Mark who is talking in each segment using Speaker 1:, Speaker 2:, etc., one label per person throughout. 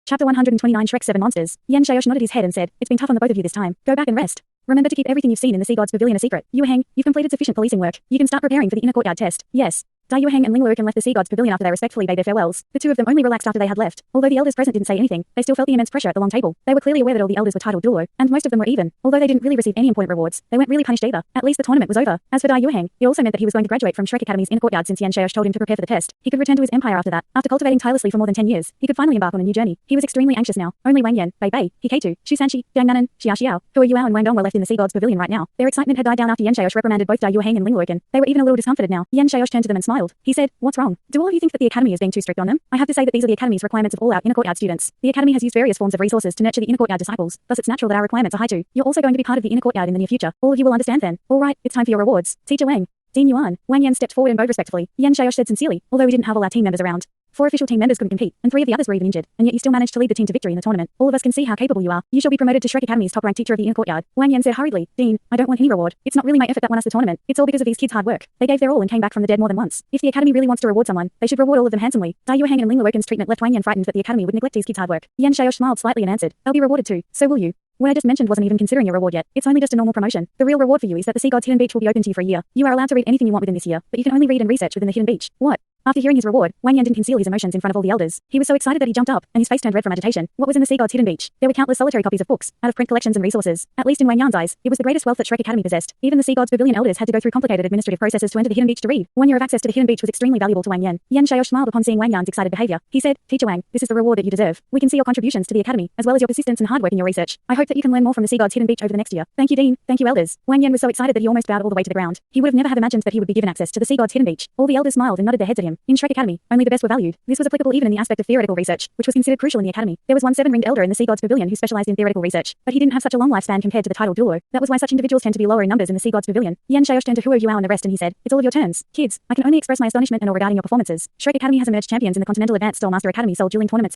Speaker 1: Chapter 129 Shrek 7 Monsters. Yan Xiaosh nodded his head and said, "It's been tough on the both of you this time. Go back and rest. Remember to keep everything you've seen in the Sea God's Pavilion a secret. Yueheng, you've completed sufficient policing work. You can start preparing for the inner courtyard test." "Yes." Yueheng and Lingluoken left the Sea God's Pavilion after they respectfully bade their farewells. The two of them only relaxed after they had left. Although the elders present didn't say anything, they still felt the immense pressure at the long table. They were clearly aware that all the elders were titled Douluo, and most of them were even. Although they didn't really receive any important rewards, they weren't really punished either. At least the tournament was over. As for Yueheng, it also meant that he was going to graduate from Shrek Academy's inner courtyard since Yan Xiaosh told him to prepare for the test. He could return to his empire after that. After cultivating tirelessly for more than 10 years, he could finally embark on a new journey. He was extremely anxious now. Only Wang Yan, Bei Bei, Hikeitu, Shu Sanchi, Jiang Nanan, Xia Xiao, Hua Yuao and Wang Dong were left in the Sea God's Pavilion right now. Their excitement had died down after Yan Xiaosh reprimanded both Yueheng and Lingluoken. They were even a little discomforted now. Yan Xiaosh turned to them and smiled. He said, "What's wrong? Do all of you think that the academy is being too strict on them? I have to say that these are the academy's requirements of all our inner courtyard students. The academy has used various forms of resources to nurture the inner courtyard disciples, thus it's natural that our requirements are high too. You're also going to be part of the inner courtyard in the near future. All of you will understand then. All right, it's time for your rewards. Teacher Wang, Dean Yuan." Wang Yan stepped forward and bowed respectfully. Yan Xiaosh said sincerely, "Although we didn't have all our team members around. 4 official team members couldn't compete, and 3 of the others were even injured, and yet you still managed to lead the team to victory in the tournament. All of us can see how capable you are. You shall be promoted to Shrek Academy's top-ranked teacher of the inner courtyard." Wang Yan said hurriedly, "Dean, I don't want any reward. It's not really my effort that won us the tournament. It's all because of these kids' hard work. They gave their all and came back from the dead more than once. If the academy really wants to reward someone, they should reward all of them handsomely." Yueheng and Lingluoken's treatment left Wang Yan frightened that the academy would neglect these kids' hard work. Yan Xiaosh smiled slightly and answered, "They'll be rewarded too. So will you. What I just mentioned wasn't even considering a reward yet. It's only just a normal promotion. The real reward for you is that the Sea God's Hidden Beach will be open to you for a year. You are allowed to read anything you want within this year, but you can only read and research within the Hidden Beach." "What?" After hearing his reward, Wang Yan didn't conceal his emotions in front of all the elders. He was so excited that he jumped up, and his face turned red from agitation. What was in the Sea God's Hidden Beach? There were countless solitary copies of books, out-of-print collections and resources. At least in Wang Yan's eyes, it was the greatest wealth that Shrek Academy possessed. Even the Sea God's Pavilion elders had to go through complicated administrative processes to enter the Hidden Beach to read. 1 year of access to the Hidden Beach was extremely valuable to Wang Yan. Yan Xiaosh smiled upon seeing Wang Yan's excited behavior. He said, "Teacher Wang, this is the reward that you deserve. We can see your contributions to the academy, as well as your persistence and hard work in your research. I hope that you can learn more from the Sea God's Hidden Beach over the next year." "Thank you, Dean. Thank you, elders." Wang Yan was so excited that he almost bowed all the way to the ground. He would have never have imagined that he would be given access to the Sea God's Hidden Beach. All the elders smiled and nodded their heads at him. In Shrek Academy, only the best were valued. This was applicable even in the aspect of theoretical research, which was considered crucial in the academy. There was one 7-ringed elder in the Sea God's Pavilion who specialized in theoretical research, but he didn't have such a long lifespan compared to the title Douluo. That was why such individuals tend to be lower in numbers in the Sea God's Pavilion. Yan Xiaosh turned to Hua Yuao and the rest and he said, "It's all of your turns. Kids, I can only express my astonishment and awe regarding your performances. Shrek Academy has emerged champions in the Continental Advanced Stole Master Academy Soul dueling tournaments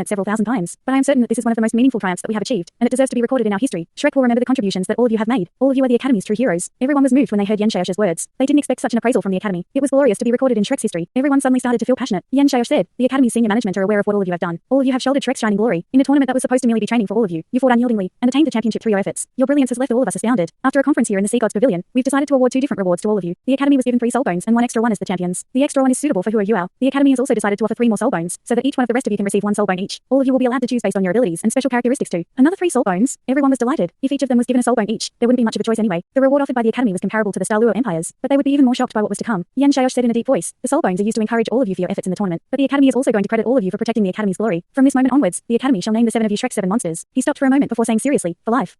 Speaker 1: several thousand times, but I am certain that this is one of the most meaningful triumphs that we have achieved, and it deserves to be recorded in our history. Shrek will remember the contributions that all of you have made. All of you are the academy's true heroes." Everyone was moved when they heard Yan Xiaosh's words. They didn't expect such an appraisal from the academy. It was glorious to be recorded in Shrek's history. Everyone suddenly started to feel passionate. Yan Xiaosh said, "The academy's senior management are aware of what all of you have done. All of you have shouldered Shrek's shining glory. In a tournament that was supposed to merely be training for all of you, you fought unyieldingly and attained the championship through your efforts. Your brilliance has left all of us astounded. After a conference here in the Sea God's Pavilion, we've decided to award 2 different rewards to all of you. The academy was given 3 soul bones and 1 extra one as the champions. The extra one is suitable for Hua Yuao. The academy has also decided to offer 3 more soul bones, so that each one of the rest of you can receive 1 soul bone each. All of you will be allowed to choose based on your abilities and special characteristics too. Another 3 soul bones." Everyone was delighted. If each of them was given a soul bone each, there wouldn't be much of a choice anyway. The reward offered by the academy was comparable to the Dalu empires, but they would be even more shocked by what was to come. Yan Xiaosh said in a deep voice, "The soul bones are used to encourage all of you for your efforts in the tournament, but the academy is also going to credit all of you for protecting the academy's glory. From this moment onwards, the academy shall name the 7 of you Shrek 7 monsters." He stopped for a moment before saying seriously, "For life."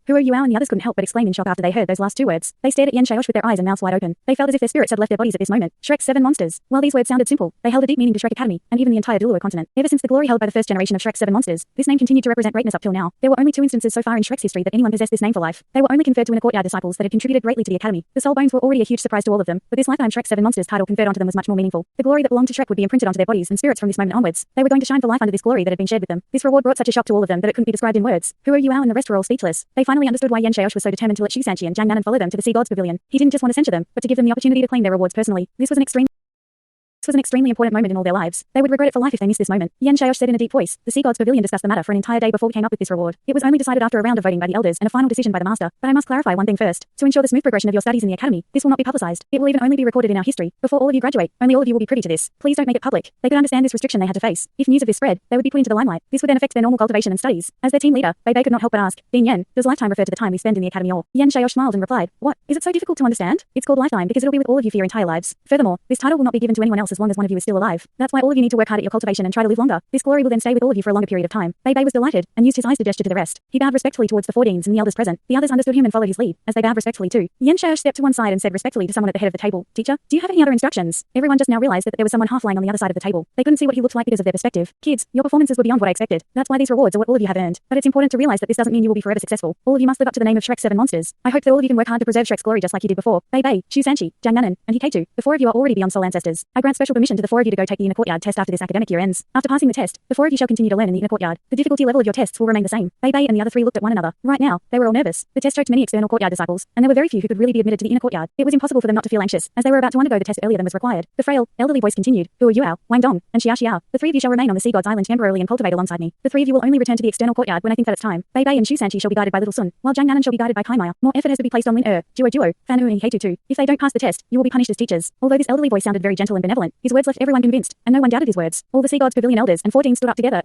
Speaker 1: Hua Yuao and the others couldn't help but exclaim in shock after they heard those last 2 words. They stared at Yan Xiaosh with their eyes and mouths wide open. They felt as if their spirits had left their bodies at this moment. Shrek 7 monsters. While these words sounded simple, they held a deep meaning to Shrek Academy, and even the entire Douluo continent. Ever since the glory held by the first generation of Shrek 7 monsters, this name continued to represent greatness up till now. There were only 2 instances so far in Shrek's history that anyone possessed this name for life. They were only conferred to inner courtyard disciples that had contributed greatly to the academy. The soul bones were already a huge surprise to all of them, but this lifetime Shrek 7 monsters title conferred onto them was much more meaningful. The glory that belonged to Shrek would be imprinted onto their bodies and spirits from this moment onwards. They were going to shine for life under this glory that had been shared with them. This reward brought such a shock to all of them that it couldn't be described in words. Hua Yuao and the rest were all speechless. They finally understood why Yan Xiaosh was so determined to let Shu Sanchi and Jiang Nanan follow them to the Sea God's Pavilion. He didn't just want to censure them, but to give them the opportunity to claim their rewards personally. This was an extremely important moment in all their lives. They would regret it for life if they missed this moment. Yan Xiaosh said in a deep voice, "The Sea God's Pavilion discussed the matter for an entire day before we came up with this reward. It was only decided after a round of voting by the elders and a final decision by the master. But I must clarify one thing first. To ensure the smooth progression of your studies in the academy, this will not be publicized. It will even only be recorded in our history. Before all of you graduate, only all of you will be privy to this. Please don't make it public." They could understand this restriction they had to face. If news of this spread, they would be put into the limelight. This would then affect their normal cultivation and studies. As their team leader, Bei Bei could not help but ask, "Dean Yan, does lifetime refer to the time we spend in the academy or?" Yan Xiaosh smiled and replied, "What? Is it so difficult to understand? It's called lifetime because it'll be with all of you for your entire lives. Furthermore, this title will not be given to anyone else as long as one of you is still alive. That's why all of you need to work hard at your cultivation and try to live longer. This glory will then stay with all of you for a longer period of time." Bei Bei was delighted and used his eyes to gesture to the rest. He bowed respectfully towards the 4 deans and the elders present. The others understood him and followed his lead, as they bowed respectfully too. Yan Xiaosh stepped to one side and said respectfully to someone at the head of the table, "Teacher, do you have any other instructions?" Everyone just now realized that there was someone half lying on the other side of the table. They couldn't see what he looked like because of their perspective. "Kids, your performances were beyond what I expected. That's why these rewards are what all of you have earned. But it's important to realize that this doesn't mean you will be forever successful. All of you must live up to the name of Shrek 7 monsters. I hope that all of you can work hard to preserve Shrek's glory just like you did before. Bei Bei, Shu Sanchi, Jiang Nanan, and Hikeitu, the 4 of you are already beyond soul ancestors. I grant special special permission to the four of you to go take the inner courtyard test after this academic year ends. After passing the test, the four of you shall continue to learn in the inner courtyard. The difficulty level of your tests will remain the same. Bei and the other three looked at one another. Right now, they were all nervous. The test choked many external courtyard disciples, and there were very few who could really be admitted to the inner courtyard. It was impossible for them not to feel anxious, as they were about to undergo the test earlier than was required. The frail, elderly voice continued, Who are Yuao, Wang Dong, and Xia Xiao? The three of you shall remain on the Sea God's Island temporarily and cultivate alongside me. The three of you will only return to the external courtyard when I think that it's time. Bei and Shu Sanchi shall be guided by Little Sun, while Jiang Nanan shall be guided by Kai Maya. More effort has to be placed on Lin Duo, Fan and Heitu too. If they don't pass the test, you will be punished as teachers. Although this elderly voice sounded very gentle and benevolent, his words left everyone convinced, and no one doubted his words. All the Sea God's Pavilion elders and 14 stood up together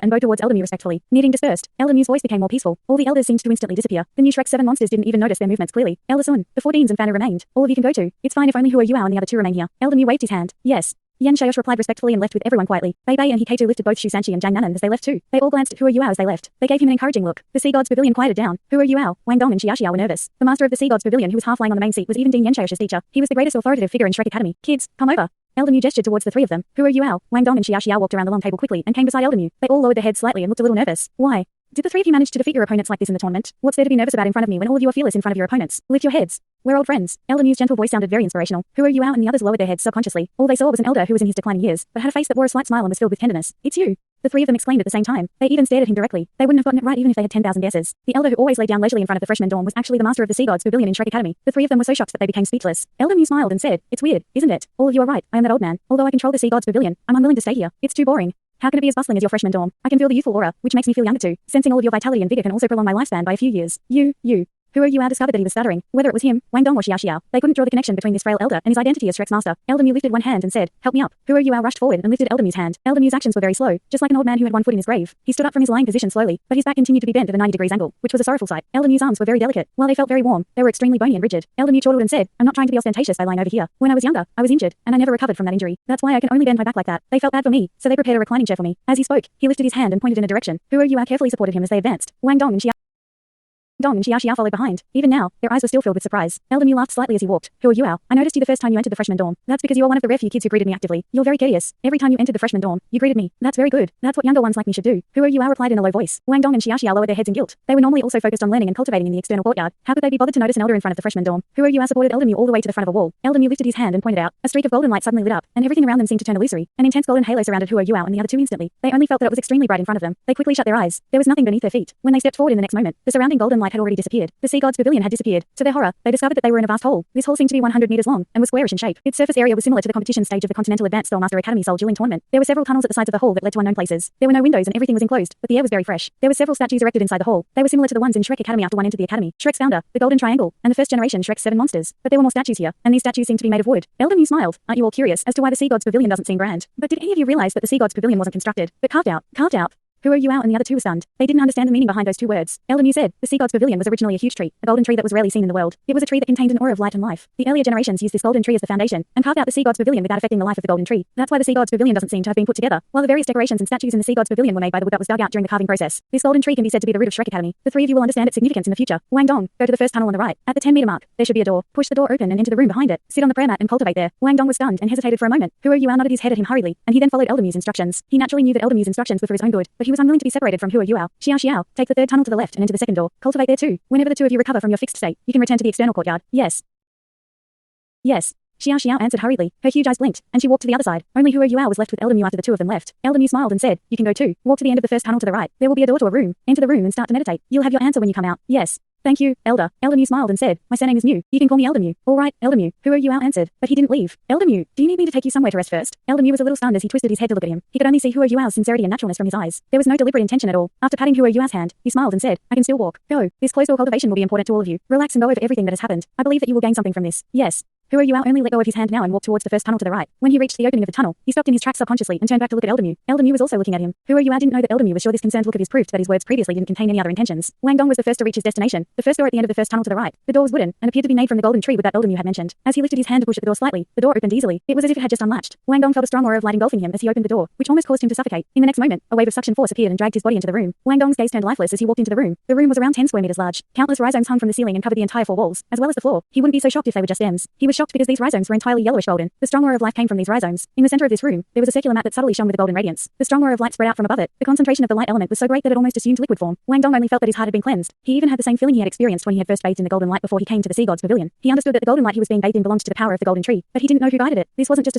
Speaker 1: and bowed towards Elder Mew respectfully. Meeting dispersed, Elder Mew's voice became more peaceful. All the elders seemed to instantly disappear. The new Shrek 7 monsters didn't even notice their movements clearly. Elder Sun, the 14s and Fanner remained. All of you can go too. It's fine if only Hua Yuao and the other two remain here. Elder Mew waved his hand. Yes. Yan Xiaosh replied respectfully and left with everyone quietly. Bei and Hikato lifted both Shu Sanchi and Jiang Nanan as they left too. They all glanced at Hua Yuao as they left. They gave him an encouraging look. The Sea God's Pavilion quieted down. Hua Yuao, Wang Dong and Xia Xiao were nervous. The master of the Sea God's Pavilion, who was half lying on the main seat, was even Ding Yan Xiaosh's teacher. He was the greatest authoritative figure in Shrek Academy. Kids, come over. Elder Mew gestured towards the three of them. Hua Yuao, Wang Dong and Xia Xiao walked around the long table quickly and came beside Elder Mew. They all lowered their heads slightly and looked a little nervous. Why? Did the three of you manage to defeat your opponents like this in the tournament? What's there to be nervous about in front of me when all of you are fearless in front of your opponents? Lift your heads. We're old friends. Elder Mew's gentle voice sounded very inspirational. Hua Yuao and the others lowered their heads subconsciously. All they saw was an elder who was in his declining years, but had a face that wore a slight smile and was filled with tenderness. It's you. The three of them exclaimed at the same time. They even stared at him directly. They wouldn't have gotten it right even if they had 10,000 guesses. The elder who always lay down leisurely in front of the freshman dorm was actually the master of the Sea God's Pavilion in Shrek Academy. The three of them were so shocked that they became speechless. Elder Mew smiled and said, It's weird, isn't it? All of you are right. I am that old man. Although I control the Sea God's Pavilion, I'm unwilling to stay here. It's too boring. How can it be as bustling as your freshman dorm? I can feel the youthful aura, which makes me feel younger too. Sensing all of your vitality and vigor can also prolong my lifespan by a few years. You. Hua Yuao discovered that he was stuttering. Whether it was him, Wang Dong or Xia Xiao, they couldn't draw the connection between this frail elder and his identity as Shrek's master. Elder Mew lifted one hand and said, Help me up. Hua Yuao rushed forward and lifted Elder Mew's hand. Elder Mew's actions were very slow, just like an old man who had one foot in his grave. He stood up from his lying position slowly, but his back continued to be bent at a 90 degrees angle, which was a sorrowful sight. Elder Mew's arms were very delicate. While they felt very warm, they were extremely bony and rigid. Elder Mew chortled and said, I'm not trying to be ostentatious by lying over here. When I was younger, I was injured, and I never recovered from that injury. That's why I can only bend my back like that. They felt bad for me, so they prepared a reclining chair for me. As he spoke, he lifted his hand and pointed in a direction. Hua Yuao carefully supported him as they advanced. Wang Dong and Xia Xiao followed behind. Even now, their eyes were still filled with surprise. Elder Mew laughed slightly as he walked. Hua Yuao, I noticed you the first time you entered the freshman dorm. That's because you are one of the rare few kids who greeted me actively. You're very courteous. Every time you entered the freshman dorm, you greeted me. That's very good. That's what younger ones like me should do. Hua Yuao replied in a low voice. Wang Dong and Xia Xiao lowered their heads in guilt. They were normally also focused on learning and cultivating in the external courtyard. How could they be bothered to notice an elder in front of the freshman dorm? Hua Yuao supported Elder Mew all the way to the front of a wall. Elder Mew lifted his hand and pointed out. A streak of golden light suddenly lit up, and everything around them seemed to turn illusory. An intense golden halo surrounded Hua Yuao and the other two instantly. They only felt that it was extremely bright in front of them. They quickly shut their eyes. There was nothing beneath their feet. When they stepped forward in the next moment, the surrounding golden light had already disappeared. The Sea God's Pavilion had disappeared. To their horror, they discovered that they were in a vast hall. This hall seemed to be 100 meters long and was squarish in shape. Its surface area was similar to the competition stage of the Continental Advanced Spellmaster Academy Soul Dueling Tournament. There were several tunnels at the sides of the hall that led to unknown places. There were no windows and everything was enclosed, but the air was very fresh. There were several statues erected inside the hall. They were similar to the ones in Shrek Academy after one entered the academy. Shrek's founder, the Golden Triangle, and the first generation Shrek 7 monsters. But there were more statues here, and these statues seemed to be made of wood. Elder Mew smiled. Aren't you all curious as to why the Sea God's Pavilion doesn't seem grand? But did any of you realize that the Sea God's Pavilion wasn't constructed, but carved out? Hua Yuao and the other two were stunned. They didn't understand the meaning behind those two words. Elder Mew said, the Sea God's Pavilion was originally a huge tree, a golden tree that was rarely seen in the world. It was a tree that contained an aura of light and life. The earlier generations used this golden tree as the foundation, and carved out the Sea God's Pavilion without affecting the life of the golden tree. That's why the Sea God's Pavilion doesn't seem to have been put together, while the various decorations and statues in the Sea God's Pavilion were made by the wood that was dug out during the carving process. This golden tree can be said to be the root of Shrek Academy. The three of you will understand its significance in the future. Wang Dong, go to the first tunnel on the right. At the 10-meter mark, there should be a door. Push the door open and enter the room behind it. Sit on the prayer mat and cultivate there. Wang Dong was stunned and hesitated for a moment. Hua Yuao nodded his head at him hurriedly, and he then followed Elder Mew's instructions. He naturally knew that Elder Mew's instructions were for his own good, but he was unwilling to be separated from Hua Yuao. Xiao, take the third tunnel to the left and enter the second door. Cultivate there too. Whenever the two of you recover from your fixed state, you can return to the external courtyard. Yes. Xiao answered hurriedly. Her huge eyes blinked, and she walked to the other side. Only Hua Yuao was left with Elder Mew after the two of them left. Elder Mew smiled and said, You can go too. Walk to the end of the first tunnel to the right. There will be a door to a room. Enter the room and start to meditate. You'll have your answer when you come out. Yes. Thank you, Elder. Elder Mew smiled and said, My surname is Mew. You can call me Elder Mew. All right, Elder Mew. Hua Yuao answered, but he didn't leave. Elder Mew, do you need me to take you somewhere to rest first? Elder Mew was a little stunned as he twisted his head to look at him. He could only see Hua Yuao's sincerity and naturalness from his eyes. There was no deliberate intention at all. After patting Hua Yuao's hand, he smiled and said, I can still walk. Go. This closed-door cultivation will be important to all of you. Relax and go over everything that has happened. I believe that you will gain something from this. Yes. Hua Yuao only let go of his hand now and walked towards the first tunnel to the right. When he reached the opening of the tunnel, he stopped in his tracks subconsciously and turned back to look at Elder Mew. Elder Mew was also looking at him. Hua Yuao didn't know that Elder Mew was sure this concerned look of his proved that his words previously didn't contain any other intentions. Wang Dong was the first to reach his destination, the first door at the end of the first tunnel to the right. The door was wooden, and appeared to be made from the golden tree wood that Elder Mew had mentioned. As he lifted his hand to push at the door slightly, the door opened easily. It was as if it had just unlatched. Wang Dong felt a strong aura of light engulfing him as he opened the door, which almost caused him to suffocate. In the next moment, a wave of suction force appeared and dragged his body into the room. Wang Dong's gaze turned lifeless as he walked into the room. The room was around 10 square meters large. Countless rhizomes hung from the ceiling and covered the entire 4 walls, as well as the floor. He wouldn't be so shocked if they were just stems. He was shocked because these rhizomes were entirely yellowish-golden. The strong aura of life came from these rhizomes. In the center of this room, there was a circular mat that subtly shone with a golden radiance. The strong aura of light spread out from above it. The concentration of the light element was so great that it almost assumed liquid form. Wang Dong only felt that his heart had been cleansed. He even had the same feeling he had experienced when he had first bathed in the golden light before he came to the sea god's pavilion. He understood that the golden light he was being bathed in belonged to the power of the golden tree, but he didn't know who guided it. This wasn't just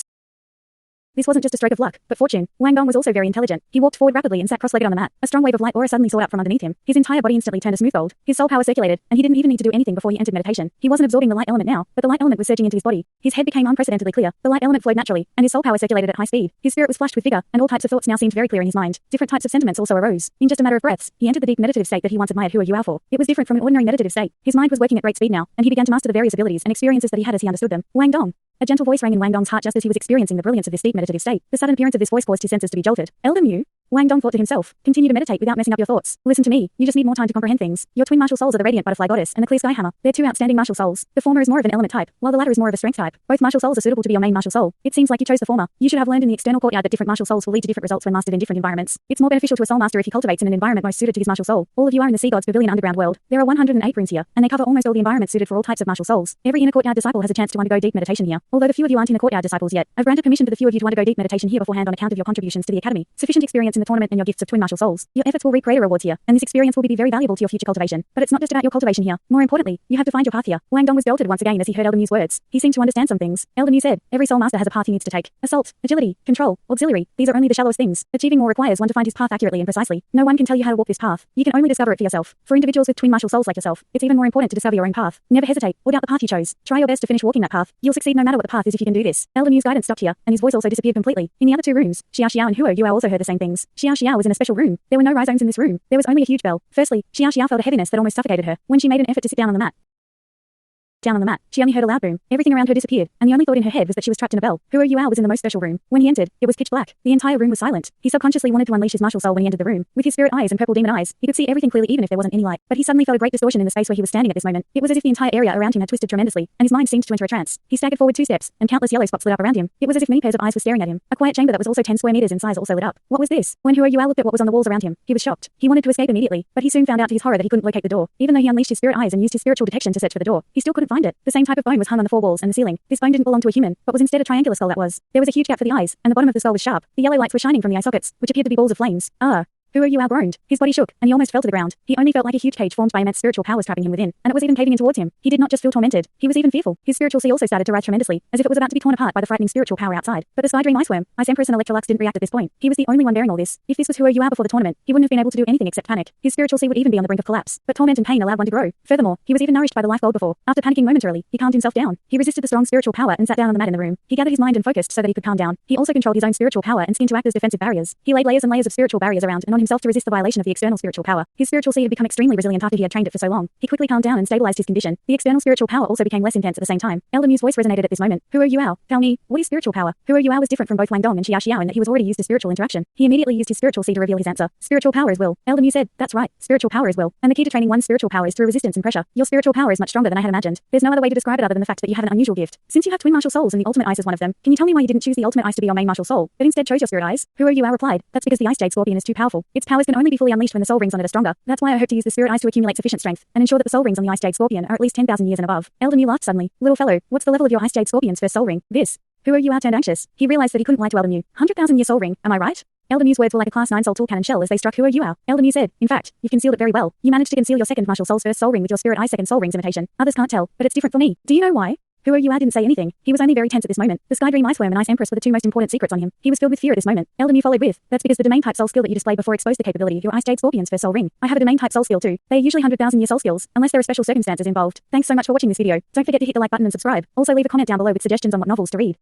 Speaker 1: a stroke of luck, but fortune. Wang Dong was also very intelligent. He walked forward rapidly and sat cross-legged on the mat. A strong wave of light aura suddenly soared up from underneath him. His entire body instantly turned to smooth gold. His soul power circulated, and he didn't even need to do anything before he entered meditation. He wasn't absorbing the light element now, but the light element was surging into his body. His head became unprecedentedly clear. The light element flowed naturally, and his soul power circulated at high speed. His spirit was flushed with vigor, and all types of thoughts now seemed very clear in his mind. Different types of sentiments also arose. In just a matter of breaths, he entered the deep meditative state that he once admired Hua Yuao for. It was different from an ordinary meditative state. His mind was working at great speed now, and he began to master the various abilities and experiences that he had as he understood them. Wang Dong. A gentle voice rang in Wang Dong's heart just as he was experiencing the brilliance of this deep meditative state. The sudden appearance of this voice caused his senses to be jolted. Elder Mu? Wang Dong thought to himself. Continue to meditate without messing up your thoughts. Listen to me. You just need more time to comprehend things. Your twin martial souls are the radiant butterfly goddess and the clear sky hammer. They're two outstanding martial souls. The former is more of an element type, while the latter is more of a strength type. Both martial souls are suitable to be your main martial soul. It seems like you chose the former. You should have learned in the external courtyard that different martial souls will lead to different results when mastered in different environments. It's more beneficial to a soul master if he cultivates in an environment most suited to his martial soul. All of you are in the sea god's pavilion underground world. There are 108 rooms here, and they cover almost all the environments suited for all types of martial souls. Every inner courtyard disciple has a chance to undergo deep meditation here. Although the few of you aren't inner courtyard disciples yet, I've granted permission for the few of you to undergo deep meditation here beforehand on account of your contributions to the academy, sufficient experience in the tournament, and your gifts of twin martial souls. Your efforts will reap greater rewards here, and this experience will be very valuable to your future cultivation. But it's not just about your cultivation here. More importantly, you have to find your path here. Wang Dong was jolted once again as he heard Elder Mu's words. He seemed to understand some things. Elder Mu said, every soul master has a path he needs to take. Assault, agility, control, auxiliary. These are only the shallowest things. Achieving more requires one to find his path accurately and precisely. No one can tell you how to walk this path. You can only discover it for yourself. For individuals with twin martial souls like yourself, it's even more important to discover your own path. Never hesitate or doubt the path you chose. Try your best to finish walking that path. You'll succeed no matter what the path is if you can do this. Elder Mu's guidance stopped here, and his voice also disappeared completely. In the other two rooms, Xiao Xiao and Hua Yuao also heard the same things. Xiao Xiao was in a special room. There were no rhizomes in this room. There was only a huge bell. Firstly, Xiao Xiao felt a heaviness that almost suffocated her. When she made an effort to sit down on the mat, she only heard a loud boom. Everything around her disappeared, and the only thought in her head was that she was trapped in a bell. Hua Yuao was in the most special room. When he entered, it was pitch black. The entire room was silent. He subconsciously wanted to unleash his martial soul when he entered the room. With his spirit eyes and purple demon eyes, he could see everything clearly even if there wasn't any light. But he suddenly felt a great distortion in the space where he was standing at this moment. It was as if the entire area around him had twisted tremendously, and his mind seemed to enter a trance. He staggered forward 2 steps, and countless yellow spots lit up around him. It was as if many pairs of eyes were staring at him. A quiet chamber that was also 10 square meters in size also lit up. What was this? When Hua Yuao looked at what was on the walls around him, he was shocked. He wanted to escape immediately, but he soon found out to his horror that he couldn't locate the door. Even though he unleashed his spirit eyes and used his spiritual detection to search for the door, he still couldn't find it. The same type of bone was hung on the 4 walls and the ceiling. This bone didn't belong to a human, but was instead a triangular skull that was. There was a huge gap for the eyes, and the bottom of the skull was sharp. The yellow lights were shining from the eye sockets, which appeared to be balls of flames. Hua Yuao groaned. His body shook, and he almost fell to the ground. He only felt like a huge cage formed by immense spiritual powers trapping him within, and it was even caving in towards him. He did not just feel tormented, he was even fearful. His spiritual sea also started to writhe tremendously, as if it was about to be torn apart by the frightening spiritual power outside. But the Sky Dream Iceworm, Ice Empress and Electrolux didn't react at this point. He was the only one bearing all this. If this was Hua Yuao before the tournament, he wouldn't have been able to do anything except panic. His spiritual sea would even be on the brink of collapse. But torment and pain allowed one to grow. Furthermore, he was even nourished by the life gold before. After panicking momentarily, he calmed himself down. He resisted the strong spiritual power and sat down on the mat in the room. He gathered his mind and focused so that he could calm down. He also controlled his own spiritual power and skin to act as defensive barriers. He laid layers and layers of spiritual barriers around and on himself to resist the violation of the external spiritual power. His spiritual sea had become extremely resilient after he had trained it for so long. He quickly calmed down and stabilized his condition. The external spiritual power also became less intense at the same time. Elder Mu's voice resonated at this moment. Hua Yuao, tell me, what is spiritual power? Hua Yuao was different from both Wang Dong and Xiao Xiao in that he was already used to spiritual interaction. He immediately used his spiritual sea to reveal his answer. Spiritual power is will. Elder Mu said, that's right, spiritual power is will. And the key to training one's spiritual power is through resistance and pressure. Your spiritual power is much stronger than I had imagined. There's no other way to describe it other than the fact that you have an unusual gift. Since you have twin martial souls and the ultimate ice is one of them, can you tell me why you didn't choose the ultimate ice to be your main martial soul, but instead chose your spirit eyes? Hua Yuao replied, that's because the ice jade scorpion is too powerful. Its powers can only be fully unleashed when the soul rings on it are stronger. That's why I hope to use the spirit eyes to accumulate sufficient strength and ensure that the soul rings on the ice jade scorpion are at least 10,000 years and above. Elder Mu laughed suddenly. Little fellow, what's the level of your ice jade scorpion's first soul ring? This. Hua Yuao turned anxious. He realized that he couldn't lie to Elder Mu. 100,000 year soul ring, am I right? Elder Mu's words were like a class 9 soul tool cannon shell as they struck Hua Yuao. Elder Mu said, in fact, you've concealed it very well. You managed to conceal your second martial soul's first soul ring with your spirit eye's second soul ring's imitation. Others can't tell, but it's different for me. Do you know why? Hua Yuao didn't say anything. He was only very tense at this moment. The Sky Dream Iceworm and Ice Empress were the two most important secrets on him. He was filled with fear at this moment. Elder Mu followed with, that's because the domain type soul skill that you displayed before exposed the capability of your Ice Jade Scorpion's first soul ring. I have a domain type soul skill too. They are usually 100,000 year soul skills, unless there are special circumstances involved. Thanks so much for watching this video. Don't forget to hit the like button and subscribe. Also leave a comment down below with suggestions on what novels to read.